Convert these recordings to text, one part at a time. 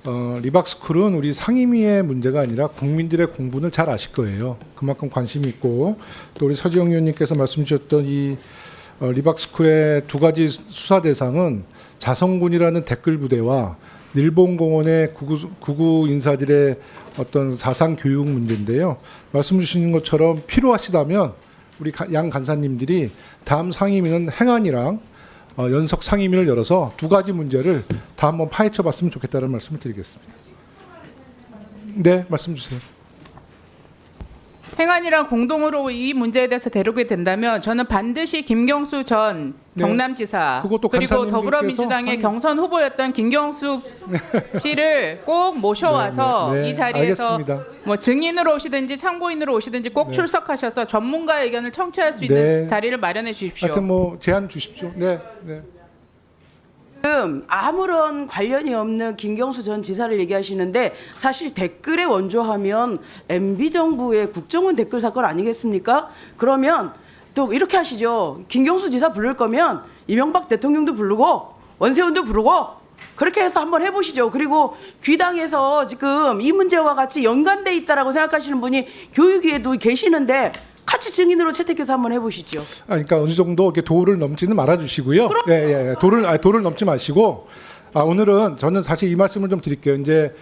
리박스쿨은 우리 상임위의 문제가 아니라 국민들의 공분을 잘 아실 거예요. 그만큼 관심이 있고 또 우리 서지영 의원님께서 말씀 주셨던 이 리박스쿨의 두 가지 수사 대상은 자성군이라는 댓글 부대와 일본공원의 구구 인사들의 어떤 사상 교육 문제인데요. 말씀 주시는 것처럼 필요하시다면 우리 양 간사님들이 다음 상임위는 행안이랑 연석 상임위를 열어서 두 가지 문제를 다 한번 파헤쳐 봤으면 좋겠다는 말씀을 드리겠습니다. 네, 말씀 주세요. 행안이랑 공동으로 이 문제에 대해서 다루게 된다면 저는 반드시 김경수 전 네. 경남지사 그것도 그리고 간사님들께서 더불어민주당의 경선 후보였던 김경숙 씨를 꼭 모셔와서 네, 네, 네. 이 자리에서 알겠습니다. 뭐 증인으로 오시든지 참고인으로 오시든지 꼭 네. 출석하셔서 전문가의 의견을 청취할 수 있는 네. 자리를 마련해 주십시오. 하여튼 뭐 제안 주십시오. 네, 네. 지금 아무런 관련이 없는 김경수 전 지사를 얘기하시는데 사실 댓글에 원조하면 MB 정부의 국정원 댓글 사건 아니겠습니까? 그러면 또 이렇게 하시죠. 김경수 지사 부를 거면 이명박 대통령도 부르고 원세훈도 부르고 그렇게 해서 한번 해보시죠. 그리고 귀당에서 지금 이 문제와 같이 연관돼 있다라고 생각하시는 분이 교육위에도 계시는데 같이 증인으로 채택해서 한번 해보시죠. 그러니까 어느 정도 이렇게 도를 넘지는 말아주시고요. 예. 도를 넘지 마시고 오늘은 저는 사실 이 말씀을 좀 드릴게요. 이제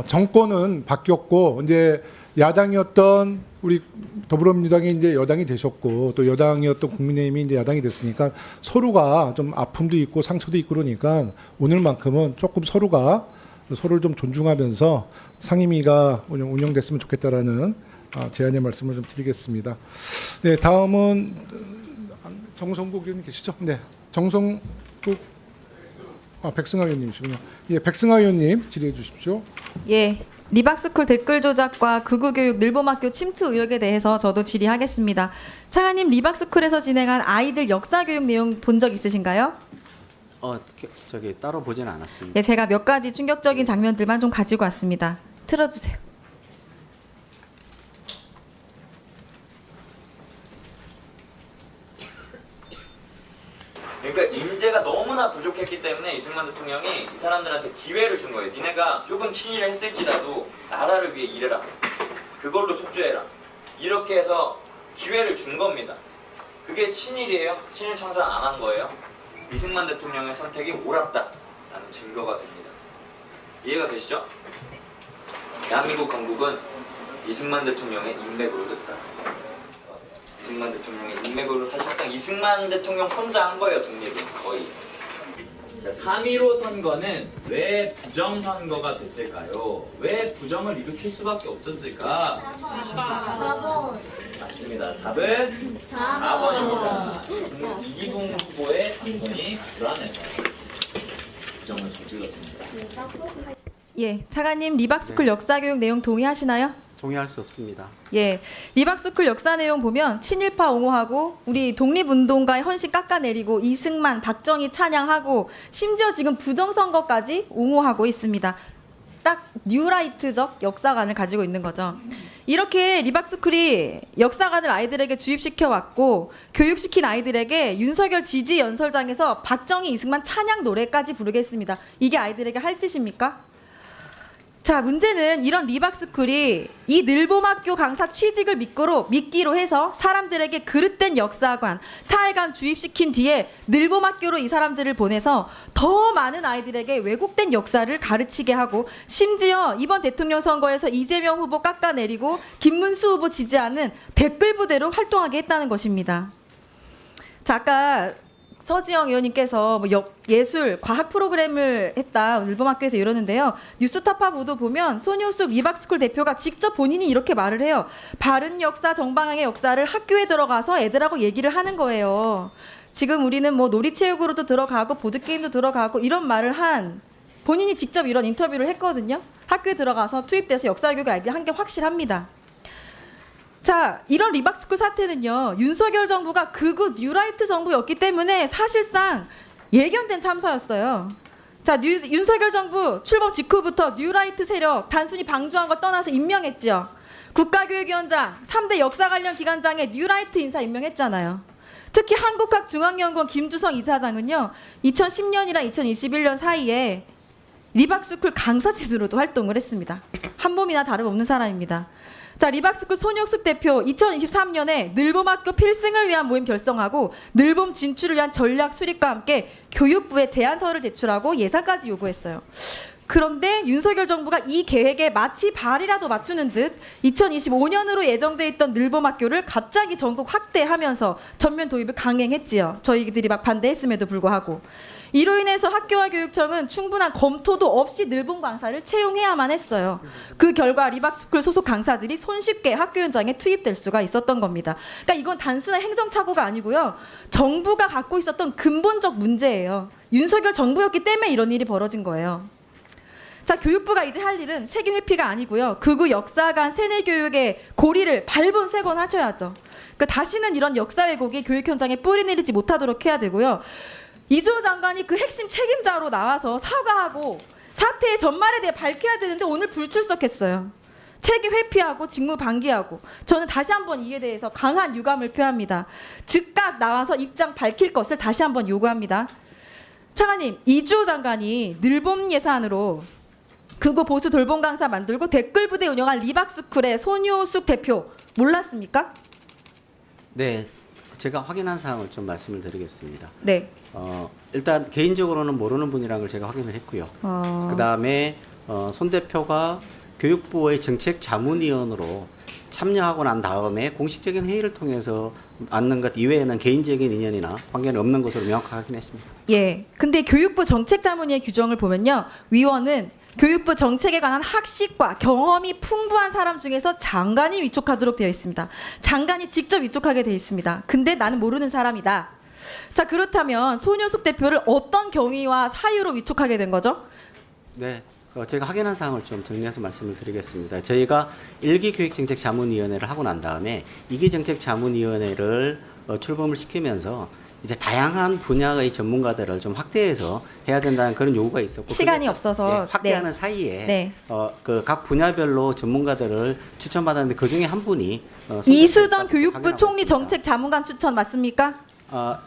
정권은 바뀌었고 이제 야당이었던 우리 더불어민주당이 이제 여당이 되셨고 또 여당이었던 국민의힘이 이제 야당이 됐으니까 서로가 좀 아픔도 있고 상처도 있고 그러니까 오늘만큼은 조금 서로가 서로를 좀 존중하면서 상임위가 운영됐으면 좋겠다라는 제안의 말씀을 좀 드리겠습니다. 네, 다음은 정성국 의원님 계시죠? 네, 정성국 백승하 의원님이시군요. 예, 백승하 의원님 질의해 주십시오. 예, 리박스쿨 댓글 조작과 극우교육 늘봄학교 침투 의혹에 대해서 저도 질의하겠습니다. 차관님, 리박스쿨에서 진행한 아이들 역사교육 내용 본 적 있으신가요? 저기 따로 보지는 않았습니다. 예, 제가 몇 가지 충격적인 장면들만 좀 가지고 왔습니다. 틀어주세요. 그러니까 인재가 너무나 부족했기 때문에 이승만 대통령이 이 사람들한테 기회를 준 거예요. 니네가 조금 친일을 했을지라도 나라를 위해 일해라. 그걸로 속죄해라. 이렇게 해서 기회를 준 겁니다. 그게 친일이에요? 친일 청산 안 한 거예요? 이승만 대통령의 선택이 옳았다라는 증거가 됩니다. 이해가 되시죠? 대한민국 건국은 이승만 대통령의 인맥으로 됐다. 이승만 대통령의 인맥으로 사실상 이승만 대통령 혼자 한 거예요, 독립은 거의. 3.15 선거는 왜 부정선거가 됐을까요? 왜 부정을 일으킬 수밖에 없었을까? 4번. 맞습니다. 답은 4번입니다. 이기붕 후보의 당선이 불안해서 부정을 저질렀습니다. 예, 차관님, 리박스쿨 역사교육 내용 동의하시나요? 동의할 수 없습니다. 예, 리박스쿨 역사 내용 보면 친일파 옹호하고 우리 독립운동가의 헌신 깎아내리고 이승만, 박정희 찬양하고 심지어 지금 부정선거까지 옹호하고 있습니다. 딱 뉴라이트적 역사관을 가지고 있는 거죠. 이렇게 리박스쿨이 역사관을 아이들에게 주입시켜 왔고 교육시킨 아이들에게 윤석열 지지 연설장에서 박정희, 이승만 찬양 노래까지 부르겠습니다. 이게 아이들에게 할 짓입니까? 자, 문제는 이런 리박스쿨이 이 늘봄학교 강사 취직을 미끼로 해서 사람들에게 그릇된 역사관, 사회관 주입시킨 뒤에 늘봄학교로 이 사람들을 보내서 더 많은 아이들에게 왜곡된 역사를 가르치게 하고 심지어 이번 대통령 선거에서 이재명 후보 깎아내리고 김문수 후보 지지하는 댓글 부대로 활동하게 했다는 것입니다. 자, 아까 서지영 의원님께서 뭐 예술, 과학 프로그램을 했다 늘봄학교에서 이러는데요. 뉴스타파 보도 보면 손효숙 리박스쿨 대표가 직접 본인이 이렇게 말을 해요. 바른 역사, 정방향의 역사를 학교에 들어가서 애들하고 얘기를 하는 거예요. 지금 우리는 뭐 놀이체육으로도 들어가고 보드게임도 들어가고 이런 말을 한 본인이 직접 이런 인터뷰를 했거든요. 학교에 들어가서 투입돼서 역사교육을 알게 한 게 확실합니다. 자, 이런 리박스쿨 사태는요, 윤석열 정부가 극우 뉴라이트 정부였기 때문에 사실상 예견된 참사였어요. 자, 윤석열 정부 출범 직후부터 뉴라이트 세력 단순히 방조한 걸 떠나서 임명했죠. 국가교육위원장, 3대 역사 관련 기관장에 뉴라이트 인사 임명했잖아요. 특히 한국학중앙연구원 김주성 이사장은요, 2010년이랑 2021년 사이에 리박스쿨 강사진으로도 활동을 했습니다. 한 몸이나 다름없는 사람입니다. 자, 리박스쿨 손혁숙 대표 2023년에 늘봄학교 필승을 위한 모임 결성하고 늘봄 진출을 위한 전략 수립과 함께 교육부에 제안서를 제출하고 예산까지 요구했어요. 그런데 윤석열 정부가 이 계획에 마치 발이라도 맞추는 듯 2025년으로 예정돼 있던 늘봄학교를 갑자기 전국 확대하면서 전면 도입을 강행했지요. 저희들이 막 반대했음에도 불구하고. 이로 인해서 학교와 교육청은 충분한 검토도 없이 늘봄 강사를 채용해야만 했어요. 그 결과 리박스쿨 소속 강사들이 손쉽게 학교 현장에 투입될 수가 있었던 겁니다. 그러니까 이건 단순한 행정착오가 아니고요. 정부가 갖고 있었던 근본적 문제예요. 윤석열 정부였기 때문에 이런 일이 벌어진 거예요. 자, 교육부가 이제 할 일은 책임 회피가 아니고요. 극우 역사관 세뇌 교육의 고리를 밟은 세건하셔야죠. 그러니까 다시는 이런 역사 왜곡이 교육 현장에 뿌리 내리지 못하도록 해야 되고요. 이주호 장관이 그 핵심 책임자로 나와서 사과하고 사태의 전말에 대해 밝혀야 되는데 오늘 불출석했어요. 책임 회피하고 직무 방기하고 저는 다시 한번 이에 대해서 강한 유감을 표합니다. 즉각 나와서 입장 밝힐 것을 다시 한번 요구합니다. 차관님, 이주호 장관이 늘봄 예산으로 극우 보수 돌봄 강사 만들고 댓글 부대 운영한 리박스쿨의 손효숙 대표 몰랐습니까? 네, 제가 확인한 사항을 좀 말씀을 드리겠습니다. 네. 일단 개인적으로는 모르는 분이라는 걸 제가 확인을 했고요. 그다음에 손 대표가 교육부의 정책 자문위원으로 참여하고 난 다음에 공식적인 회의를 통해서 앉는 것 이외에는 개인적인 인연이나 관계는 없는 것으로 명확하게 확인했습니다. 예. 근데 교육부 정책자문위의 규정을 보면요. 위원은 교육부 정책에 관한 학식과 경험이 풍부한 사람 중에서 장관이 위촉하도록 되어 있습니다. 장관이 직접 위촉하게 되어 있습니다. 근데 나는 모르는 사람이다. 자, 그렇다면 손효숙 대표를 어떤 경위와 사유로 위촉하게 된 거죠? 네, 제가 확인한 사항을 좀 정리해서 말씀을 드리겠습니다. 저희가 1기 교육정책자문위원회를 하고 난 다음에 2기 정책자문위원회를 출범을 시키면서 이제 다양한 분야의 전문가들을 좀 확대해서 해야 된다는 그런 요구가 있었고 시간이 없어서 네, 확대하는 네. 사이에 네. 그 각 분야별로 전문가들을 추천받았는데 그 중에 한 분이 이수정 교육부 확인하고 총리 있습니다. 정책 자문관 추천 맞습니까?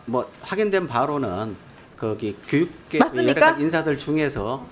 뭐 확인된 바로는 거기 교육계 맞습니까? 여러 가지 인사들 중에서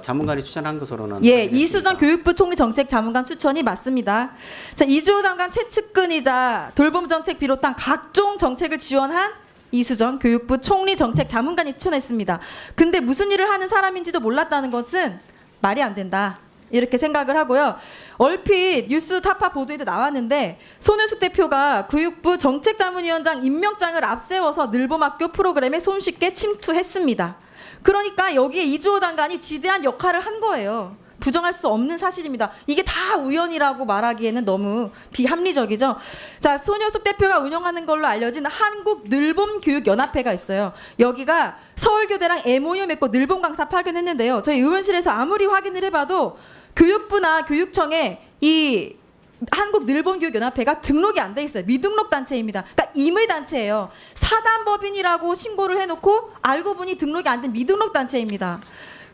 자문관이 추천한 것으로는 예, 확인했습니다. 이수정 교육부 총리 정책 자문관 추천이 맞습니다. 자, 이주호 장관 최측근이자 돌봄 정책 비롯한 각종 정책을 지원한 이수정 교육부 총리 정책 자문관이 추천했습니다. 근데 무슨 일을 하는 사람인지도 몰랐다는 것은 말이 안 된다. 이렇게 생각을 하고요. 얼핏 뉴스 타파 보도에도 나왔는데 손효숙 대표가 교육부 정책자문위원장 임명장을 앞세워서 늘봄학교 프로그램에 손쉽게 침투했습니다. 그러니까 여기에 이주호 장관이 지대한 역할을 한 거예요. 부정할 수 없는 사실입니다. 이게 다 우연이라고 말하기에는 너무 비합리적이죠. 자, 손효숙 대표가 운영하는 걸로 알려진 한국늘봄교육연합회가 있어요. 여기가 서울교대랑 MOU 맺고 늘봄 강사 파견했는데요. 저희 의원실에서 아무리 확인을 해봐도 교육부나 교육청에 이 한국늘봄교육연합회가 등록이 안 돼 있어요. 미등록 단체입니다. 그러니까 임의 단체예요. 사단법인이라고 신고를 해놓고 알고 보니 등록이 안 된 미등록 단체입니다.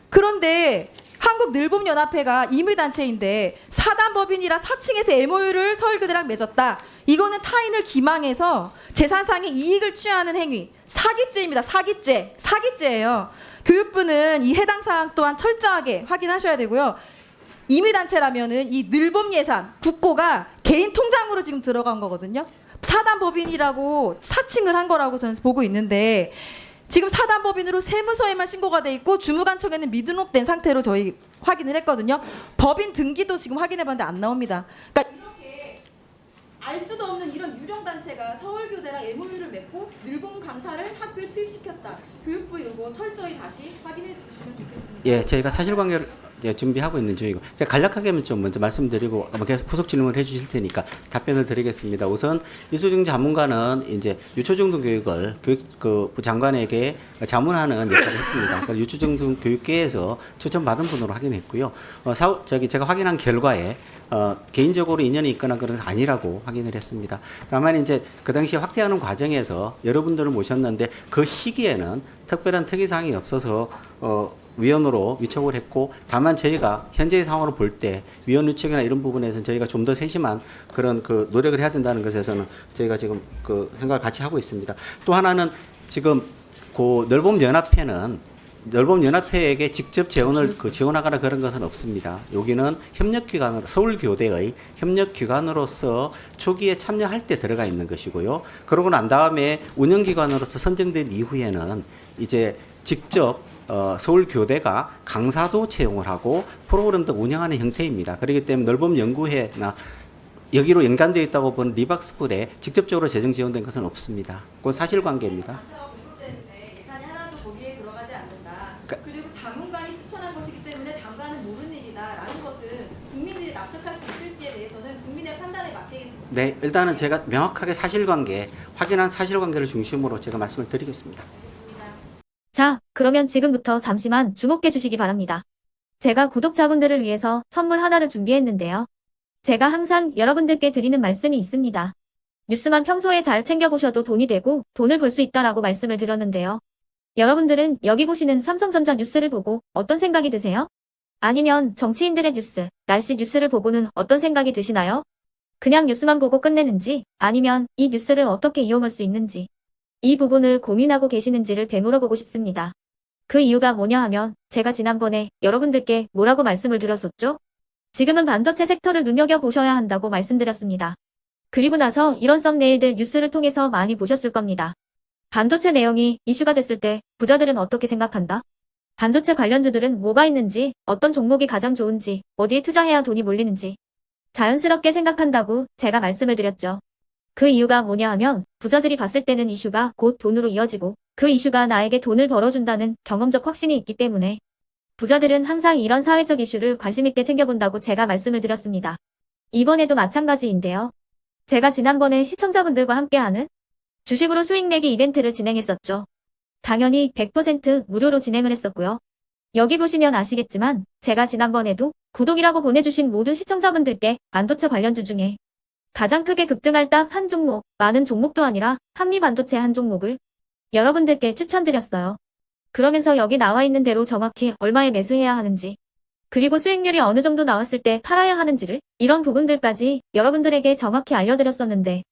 그런데 한국늘봄연합회가 임의단체인데 사단법인이라 4층에서 MOU를 서울교대랑 맺었다. 이거는 타인을 기망해서 재산상의 이익을 취하는 행위. 사기죄입니다. 사기죄예요. 교육부는 이 해당 사항 또한 철저하게 확인하셔야 되고요. 임의단체라면은 이 늘봄 예산, 국고가 개인 통장으로 지금 들어간 거거든요. 사단법인이라고 사칭을 한 거라고 저는 보고 있는데 지금 사단법인으로 세무서에만 신고가 돼 있고 주무관청에는 미등록된 상태로 저희 확인을 했거든요. 법인 등기도 지금 확인해봤는데 안 나옵니다. 그러니까 이렇게 알 수도 없는 이런 유령 단체가 서울교대랑 MOU를 맺고 늘봄 강사를 학교에 투입시켰다. 교육부 이거 철저히 다시 확인해 주시면 좋겠습니다. 예, 저희가 사실관계를 준비하고 있는 중이고 제가 간략하게만 좀 먼저 말씀드리고 아마 계속 후속 질문을 해주실 테니까 답변을 드리겠습니다. 우선 이수정 자문관은 이제 유초중등 교육을 교육부 장관에게 자문하는 역할을 했습니다. 그래서 유초중등 교육계에서 추천받은 분으로 확인했고요. 제가 확인한 결과에 개인적으로 인연이 있거나 그런 건 아니라고 확인을 했습니다. 다만 이제 그 당시에 확대하는 과정에서 여러분들을 모셨는데 그 시기에는 특별한 특이사항이 없어서 위원으로 위촉을 했고 다만 저희가 현재의 상황으로 볼 때 위원 위촉이나 이런 부분에서는 저희가 좀 더 세심한 그런 노력을 해야 된다는 것에서는 저희가 지금 생각을 같이 하고 있습니다. 또 하나는 지금 늘봄연합회는 넓음연합회에게 직접 재원을 지원하거나 그런 것은 없습니다. 여기는 협력기관으로 서울교대의 협력기관으로서 초기에 참여할 때 들어가 있는 것이고요. 그러고 난 다음에 운영기관으로서 선정된 이후에는 이제 직접 서울교대가 강사도 채용을 하고 프로그램 등 운영하는 형태입니다. 그렇기 때문에 넓음연구회나 여기로 연관되어 있다고 보는 리박스쿨에 직접적으로 재정 지원된 것은 없습니다. 그건 사실관계입니다. 예산이 하나도 거기에 들어가지 않는다. 그러니까 그리고 자문관이 추천한 것이기 때문에 장관은 모르는 일이다라는 것은 국민들이 납득할 수 있을지에 대해서는 국민의 판단에 맡기겠습니다. 네, 일단은 제가 명확하게 사실관계, 확인한 사실관계를 중심으로 제가 말씀을 드리겠습니다. 자, 그러면 지금부터 잠시만 주목해 주시기 바랍니다. 제가 구독자분들을 위해서 선물 하나를 준비했는데요. 제가 항상 여러분들께 드리는 말씀이 있습니다. 뉴스만 평소에 잘 챙겨보셔도 돈이 되고 돈을 벌 수 있다라고 말씀을 드렸는데요. 여러분들은 여기 보시는 삼성전자 뉴스를 보고 어떤 생각이 드세요? 아니면 정치인들의 뉴스, 날씨 뉴스를 보고는 어떤 생각이 드시나요? 그냥 뉴스만 보고 끝내는지, 아니면 이 뉴스를 어떻게 이용할 수 있는지, 이 부분을 고민하고 계시는지를 되물어보고 싶습니다. 그 이유가 뭐냐 하면 제가 지난번에 여러분들께 뭐라고 말씀을 드렸었죠? 지금은 반도체 섹터를 눈여겨보셔야 한다고 말씀드렸습니다. 그리고 나서 이런 썸네일들 뉴스를 통해서 많이 보셨을 겁니다. 반도체 내용이 이슈가 됐을 때 부자들은 어떻게 생각한다? 반도체 관련주들은 뭐가 있는지, 어떤 종목이 가장 좋은지, 어디에 투자해야 돈이 몰리는지 자연스럽게 생각한다고 제가 말씀을 드렸죠. 그 이유가 뭐냐 하면 부자들이 봤을 때는 이슈가 곧 돈으로 이어지고 그 이슈가 나에게 돈을 벌어준다는 경험적 확신이 있기 때문에 부자들은 항상 이런 사회적 이슈를 관심 있게 챙겨본다고 제가 말씀을 드렸습니다. 이번에도 마찬가지인데요. 제가 지난번에 시청자분들과 함께하는 주식으로 수익 내기 이벤트를 진행했었죠. 당연히 100% 무료로 진행을 했었고요. 여기 보시면 아시겠지만 제가 지난번에도 구독이라고 보내주신 모든 시청자분들께 반도체 관련주 중에 가장 크게 급등할 딱 한 종목, 많은 종목도 아니라 한미반도체 한 종목을 여러분들께 추천드렸어요. 그러면서 여기 나와 있는 대로 정확히 얼마에 매수해야 하는지, 그리고 수익률이 어느 정도 나왔을 때 팔아야 하는지를 이런 부분들까지 여러분들에게 정확히 알려드렸었는데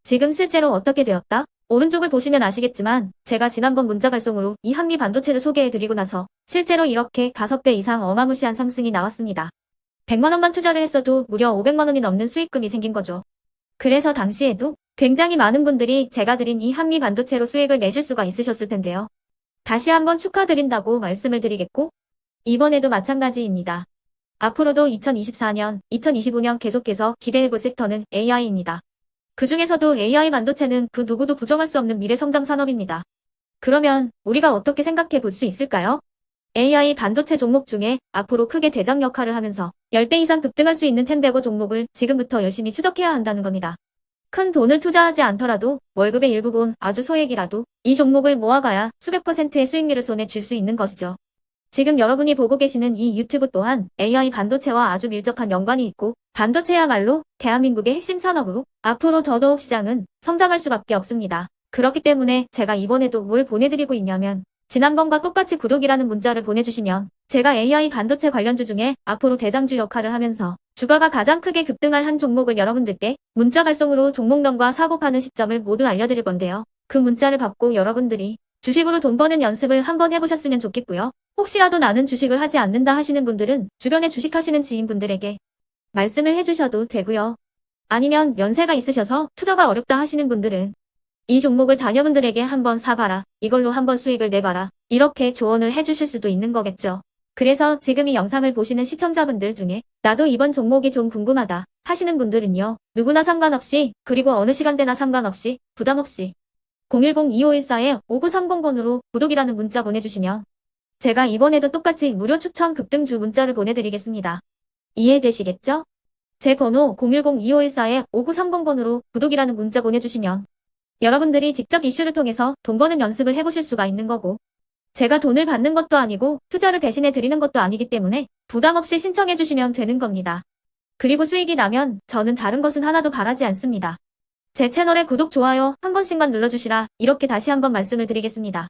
지금 실제로 어떻게 되었다? 오른쪽을 보시면 아시겠지만 제가 지난번 문자 발송으로 이 한미반도체를 소개해드리고 나서 실제로 이렇게 5배 이상 어마무시한 상승이 나왔습니다. 100만 원만 투자를 했어도 무려 500만 원이 넘는 수익금이 생긴 거죠. 그래서 당시에도 굉장히 많은 분들이 제가 드린 이 한미반도체로 수익을 내실 수가 있으셨을 텐데요. 다시 한번 축하드린다고 말씀을 드리겠고 이번에도 마찬가지입니다. 앞으로도 2024년, 2025년 계속해서 기대해볼 섹터는 AI입니다. 그 중에서도 AI 반도체는 그 누구도 부정할 수 없는 미래 성장 산업입니다. 그러면 우리가 어떻게 생각해 볼 수 있을까요? AI 반도체 종목 중에 앞으로 크게 대장 역할을 하면서 10배 이상 급등할 수 있는 템베고 종목을 지금부터 열심히 추적해야 한다는 겁니다. 큰 돈을 투자하지 않더라도 월급의 일부분 아주 소액이라도 이 종목을 모아가야 수백 %의 수익률을 손에 쥘 수 있는 것이죠. 지금 여러분이 보고 계시는 이 유튜브 또한 AI 반도체와 아주 밀접한 연관이 있고 반도체야말로 대한민국의 핵심 산업으로 앞으로 더더욱 시장은 성장할 수밖에 없습니다. 그렇기 때문에 제가 이번에도 뭘 보내드리고 있냐면 지난번과 똑같이 구독이라는 문자를 보내주시면 제가 AI 반도체 관련주 중에 앞으로 대장주 역할을 하면서 주가가 가장 크게 급등할 한 종목을 여러분들께 문자 발송으로 종목명과 사고 파는 시점을 모두 알려드릴 건데요. 그 문자를 받고 여러분들이 주식으로 돈 버는 연습을 한번 해보셨으면 좋겠고요. 혹시라도 나는 주식을 하지 않는다 하시는 분들은 주변에 주식하시는 지인분들에게 말씀을 해주셔도 되고요. 아니면 연세가 있으셔서 투자가 어렵다 하시는 분들은 이 종목을 자녀분들에게 한번 사봐라. 이걸로 한번 수익을 내봐라. 이렇게 조언을 해주실 수도 있는 거겠죠. 그래서 지금 이 영상을 보시는 시청자분들 중에 나도 이번 종목이 좀 궁금하다 하시는 분들은요. 누구나 상관없이 그리고 어느 시간대나 상관없이 부담 없이 010-2514-5930번으로 구독이라는 문자 보내주시면 제가 이번에도 똑같이 무료 추천 급등주 문자를 보내드리겠습니다. 이해되시겠죠? 제 번호 010-2514-5930번으로 구독이라는 문자 보내주시면 여러분들이 직접 이슈를 통해서 돈 버는 연습을 해보실 수가 있는 거고 제가 돈을 받는 것도 아니고 투자를 대신해 드리는 것도 아니기 때문에 부담 없이 신청해 주시면 되는 겁니다. 그리고 수익이 나면 저는 다른 것은 하나도 바라지 않습니다. 제 채널에 구독, 좋아요 한 번씩만 눌러주시라 이렇게 다시 한번 말씀을 드리겠습니다.